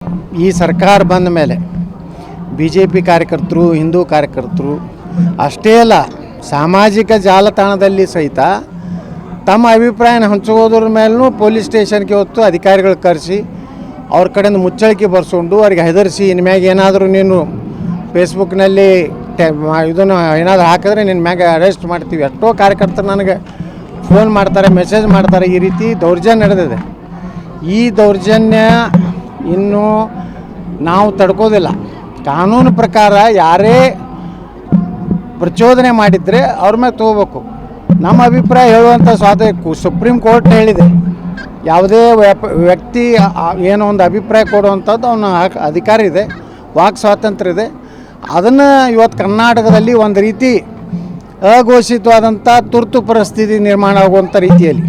ಈ ಸರ್ಕಾರ ಬಂದ ಮೇಲೆ BJP ಕಾರ್ಯಕರ್ತರು, ಹಿಂದೂ ಕಾರ್ಯಕರ್ತರು ಅಷ್ಟೇ ಅಲ್ಲ, ಸಾಮಾಜಿಕ ಜಾಲತಾಣದಲ್ಲಿ ಸಹಿತ ತಮ್ಮ ಅಭಿಪ್ರಾಯನ ಹಂಚೋದ್ರ ಮೇಲೂ ಪೊಲೀಸ್ ಸ್ಟೇಷನ್ಗೆ ಹೊತ್ತು ಅಧಿಕಾರಿಗಳು ಕರೆಸಿ ಅವ್ರ ಕಡೆಯಿಂದ ಮುಚ್ಚಳಿಕೆ ಬರ್ಸ್ಕೊಂಡು ಅವ್ರಿಗೆ ಹೆದರಿಸಿ, ಇನ್ಮ್ಯಾಗ ಏನಾದರೂ ನೀನು ಫೇಸ್ಬುಕ್ನಲ್ಲಿ ಇದನ್ನು ಏನಾದರೂ ಹಾಕಿದ್ರೆ ನಿನ್ನ ಮ್ಯಾಗ ಅರೆಸ್ಟ್ ಮಾಡ್ತೀವಿ. ಎಷ್ಟೋ ಕಾರ್ಯಕರ್ತರು ನನಗೆ ಫೋನ್ ಮಾಡ್ತಾರೆ, ಮೆಸೇಜ್ ಮಾಡ್ತಾರೆ. ಈ ರೀತಿ ದೌರ್ಜನ್ಯ ನಡೆದಿದೆ. ಈ ದೌರ್ಜನ್ಯ ಇನ್ನೂ ನಾವು ತಡ್ಕೋದಿಲ್ಲ. ಕಾನೂನು ಪ್ರಕಾರ ಯಾರೇ ಪ್ರಚೋದನೆ ಮಾಡಿದರೆ ಅವ್ರ ಮೇಲೆ ತೊಗೋಬೇಕು. ನಮ್ಮ ಅಭಿಪ್ರಾಯ ಹೇಳುವಂಥ ಸ್ವಾತಂತ್ರ್ಯ ಸುಪ್ರೀಂ ಕೋರ್ಟ್ ಹೇಳಿದೆ. ಯಾವುದೇ ವ್ಯಕ್ತಿ ಏನೋ ಒಂದು ಅಭಿಪ್ರಾಯ ಕೊಡುವಂಥದ್ದು ಅವನ ಅಧಿಕಾರ ಇದೆ, ವಾಕ್ ಸ್ವಾತಂತ್ರ್ಯ ಇದೆ. ಅದನ್ನು ಇವತ್ತು ಕರ್ನಾಟಕದಲ್ಲಿ ಒಂದು ರೀತಿ ಅಘೋಷಿತವಾದಂಥ ತುರ್ತು ಪರಿಸ್ಥಿತಿ ನಿರ್ಮಾಣ ಆಗುವಂಥ ರೀತಿಯಲ್ಲಿ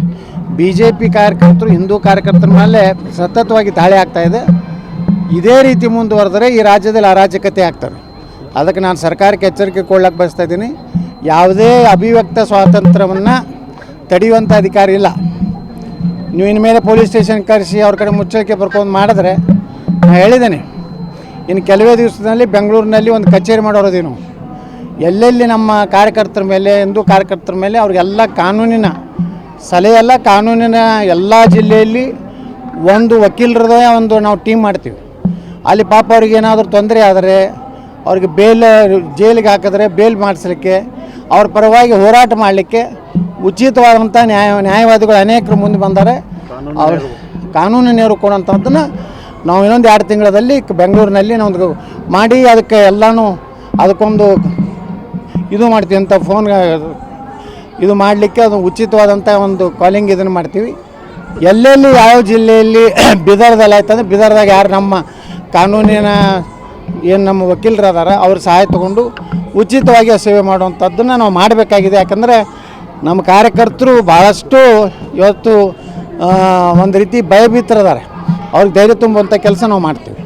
BJP ಕಾರ್ಯಕರ್ತರು, ಹಿಂದೂ ಕಾರ್ಯಕರ್ತರ ಮೇಲೆ ಸತತವಾಗಿ ದಾಳಿ ಆಗ್ತಾಯಿದೆ. ಇದೇ ರೀತಿ ಮುಂದುವರೆದರೆ ಈ ರಾಜ್ಯದಲ್ಲಿ ಅರಾಜಕತೆ ಆಗ್ತದೆ. ಅದಕ್ಕೆ ನಾನು ಸರ್ಕಾರಕ್ಕೆ ಎಚ್ಚರಿಕೆ ಕೊಡ್ಲಿಕ್ಕೆ ಬಯಸ್ತಾ ಇದ್ದೀನಿ. ಯಾವುದೇ ಅಭಿವ್ಯಕ್ತ ಸ್ವಾತಂತ್ರ್ಯವನ್ನು ತಡೆಯುವಂಥ ಅಧಿಕಾರ ಇಲ್ಲ. ನೀವು ಇನ್ಮೇಲೆ ಪೊಲೀಸ್ ಸ್ಟೇಷನ್ ಕರೆಸಿ ಅವ್ರ ಕಡೆ ಮುಚ್ಚಳಿಕೆ ಬರ್ಕೊಂಡು ಮಾಡಿದ್ರೆ, ನಾನು ಹೇಳಿದ್ದೇನೆ, ಇನ್ನು ಕೆಲವೇ ದಿವಸದಲ್ಲಿ ಬೆಂಗಳೂರಿನಲ್ಲಿ ಒಂದು ಕಚೇರಿ ಮಾಡೋರೋದೇನು, ಎಲ್ಲೆಲ್ಲಿ ನಮ್ಮ ಕಾರ್ಯಕರ್ತರ ಮೇಲೆ, ಹಿಂದೂ ಕಾರ್ಯಕರ್ತರ ಮೇಲೆ ಅವ್ರಿಗೆಲ್ಲ ಕಾನೂನಿನ ಸಲಹೆಯೆಲ್ಲ, ಕಾನೂನಿನ ಎಲ್ಲ ಜಿಲ್ಲೆಯಲ್ಲಿ ಒಂದು ವಕೀಲರದ ಒಂದು ನಾವು ಟೀಮ್ ಮಾಡ್ತೀವಿ. ಅಲ್ಲಿ ಪಾಪ ಅವ್ರಿಗೆ ಏನಾದರೂ ತೊಂದರೆ ಆದರೆ ಅವ್ರಿಗೆ ಜೈಲಿಗೆ ಹಾಕಿದ್ರೆ ಬೇಲ್ ಮಾಡಿಸ್ಲಿಕ್ಕೆ, ಅವ್ರ ಪರವಾಗಿ ಹೋರಾಟ ಮಾಡಲಿಕ್ಕೆ ಉಚಿತವಾದಂಥ ನ್ಯಾಯವಾದಿಗಳು ಅನೇಕರು ಮುಂದೆ ಬಂದರೆ ಅವ್ರು ಕಾನೂನು ನೆರವು ಕೊಡುವಂಥದ್ದನ್ನು ನಾವು ಇನ್ನೊಂದು 2 ತಿಂಗಳಲ್ಲಿ ಬೆಂಗಳೂರಿನಲ್ಲಿ ನಾವು ಮಾಡಿ ಅದಕ್ಕೆ ಎಲ್ಲನೂ ಅದಕ್ಕೊಂದು ಇದು ಮಾಡ್ತೀವಿ ಅಂತ ಫೋನ್ ಇದು ಮಾಡಲಿಕ್ಕೆ ಅದು ಉಚಿತವಾದಂಥ ಒಂದು ಕಾಲಿಂಗ್ ಇದನ್ನು ಮಾಡ್ತೀವಿ. ಎಲ್ಲೆಲ್ಲಿ ಯಾವ ಜಿಲ್ಲೆಯಲ್ಲಿ ಬೀದರ್ದಲ್ಲಿ ಆಯ್ತಂದ್ರೆ ಬೀದರ್ದಾಗ ಯಾರು ನಮ್ಮ ಕಾನೂನಿನ ಏನು ನಮ್ಮ ವಕೀಲರು ಅದಾರ ಅವ್ರ ಸಹಾಯ ತೊಗೊಂಡು ಉಚಿತವಾಗಿ ಸೇವೆ ಮಾಡುವಂಥದ್ದನ್ನು ನಾವು ಮಾಡಬೇಕಾಗಿದೆ. ಯಾಕಂದರೆ ನಮ್ಮ ಕಾರ್ಯಕರ್ತರು ಭಾಳಷ್ಟು ಇವತ್ತು ಒಂದು ರೀತಿ ಭಯಭೀತರದಾರೆ. ಅವ್ರಿಗೆ ಧೈರ್ಯ ತುಂಬುವಂಥ ಕೆಲಸ ನಾವು ಮಾಡ್ತೀವಿ.